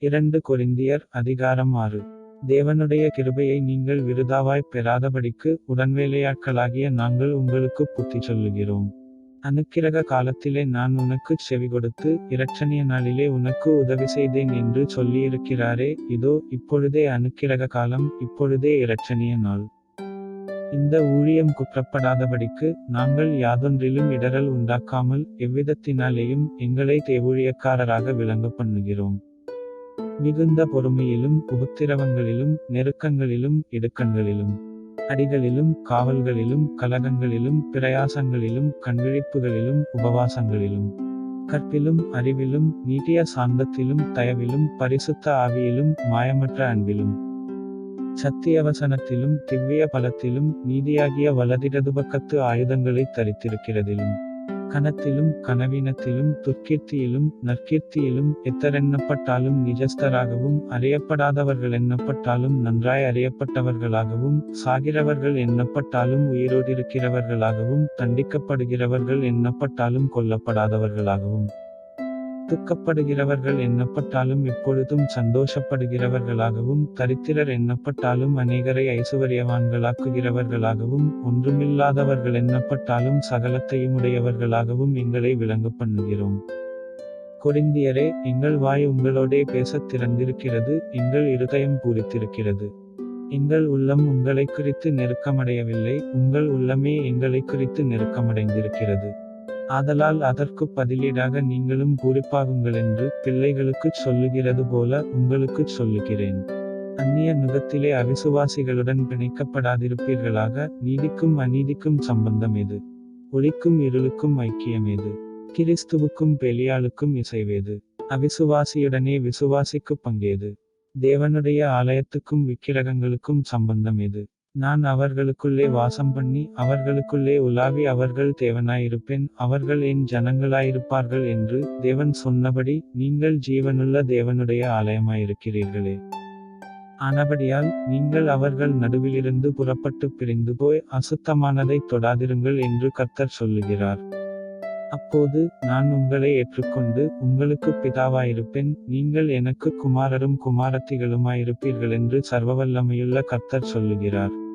2 கொரிந்தியர் அதிகாரம் 6. தேவனுடைய கிருபையை நீங்கள் விருதாவாய்ப் பெறாதபடிக்கு உடன்வேலையாட்களாகிய நாங்கள் உங்களுக்கு புத்தி சொல்லுகிறோம். அனுக்கிரக காலத்திலே நான் உனக்குச் செவிகொடுத்து இரட்சணிய நாளிலே உனக்கு உதவி செய்தேன் என்று சொல்லியிருக்கிறாரே, இதோ இப்பொழுதே அனுக்கிரக காலம், இப்பொழுதே இரட்சணிய நாள். இந்த ஊழியம் குற்றப்படாதபடிக்கு நாங்கள் யாதொன்றிலும் இடறல் உண்டாக்காமல் எவ்விதத்தினாலேயும் எங்களை தேவூழியக்காரராக விளங்க பண்ணுகிறோம். மிகுந்த பொறுமையிலும் உபத்திரவங்களிலும் நெருக்கங்களிலும் இடுக்கண்களிலும் அடிகளிலும் காவல்களிலும் கலகங்களிலும் பிரயாசங்களிலும் கண்விழிப்புகளிலும் உபவாசங்களிலும் கற்பிலும் அறிவிலும் நீட்டிய சாந்தத்திலும் தயவிலும் பரிசுத்த ஆவியிலும் மாயமற்ற அன்பிலும் சத்தியவசனத்திலும் திவ்ய பலத்திலும் நீதியாகிய வலதிடதுபக்கத்து ஆயுதங்களைத் தரித்திருக்கிறதிலும் கனத்திலும் கனவீனத்திலும் துர்க்கீர்த்தியிலும் நற்கீர்த்தியிலும் எத்தரெண்ணப்பட்டாலும் நிஜஸ்தராகவும் அறியப்படாதவர்கள் எண்ணப்பட்டாலும் நன்றாய் அறியப்பட்டவர்களாகவும் சாகிறவர்கள் எண்ணப்பட்டாலும் உயிரோடிருக்கிறவர்களாகவும் தண்டிக்கப்படுகிறவர்கள் எண்ணப்பட்டாலும் கொல்லப்படாதவர்களாகவும் துக்கப்படுகிறவர்கள் எண்ணப்பட்டாலும் எப்பொழுதும் சந்தோஷப்படுகிறவர்களாகவும் தரித்திரர் எண்ணப்பட்டாலும் அநேகரை ஐசுவரியவான்களாக்குகிறவர்களாகவும் ஒன்றுமில்லாதவர்கள் எண்ணப்பட்டாலும் சகலத்தையுமுடையவர்களாகவும் எங்களை விளங்க பண்ணுகிறோம். கொரிந்தியரே, எங்கள் வாய் உங்களோடே பேசத் திறந்திருக்கிறது, எங்கள் இருதயம் பூரித்திருக்கிறது. எங்கள் உள்ளம் உங்களை குறித்து நெருக்கமடையவில்லை, உங்கள் உள்ளமே எங்களை குறித்து நெருக்கமடைந்திருக்கிறது. ஆதலால் அதற்குப் பதிலீடாக நீங்களும் பூரிப்பாகுங்களென்று பிள்ளைகளுக்குச் சொல்லுகிறது போல உங்களுக்குச் சொல்லுகிறேன். அந்நிய நுகத்திலே அவிசுவாசிகளுடன் பிணைக்கப்படாதிருப்பீர்களாக. நீதிக்கும் அநீதிக்கும் சம்பந்தம் எது? ஒளிக்கும் இருளுக்கும் ஐக்கியம் எது? கிறிஸ்துவுக்கும் பெலியாளுக்கும் இசைவேது? அவிசுவாசியுடனே விசுவாசிக்குப் பங்கேது? தேவனுடைய ஆலயத்துக்கும் விக்கிரகங்களுக்கும் சம்பந்தம் எது? நான் அவர்களுக்குள்ளே வாசம் பண்ணி அவர்களுக்குள்ளே உலாவி அவர்கள் தேவனாயிருப்பேன், அவர்கள் என் ஜனங்களாயிருப்பார்கள் என்று தேவன் சொன்னபடி நீங்கள் ஜீவனுள்ள தேவனுடைய ஆலயமாயிருக்கிறீர்களே. ஆனபடியால் நீங்கள் அவர்கள் நடுவிலிருந்து புறப்பட்டு பிரிந்து போய் அசுத்தமானதைத் தொடாதிருங்கள் என்று கர்த்தர் சொல்லுகிறார். அப்போது நான் உங்களை ஏற்றுக்கொண்டு உங்களுக்குப் பிதாவாயிருப்பேன், நீங்கள் எனக்கு குமாரரும் குமாரத்திகளுமாயிருப்பீர்களென்று சர்வவல்லமையுள்ள கர்த்தர் சொல்லுகிறார்.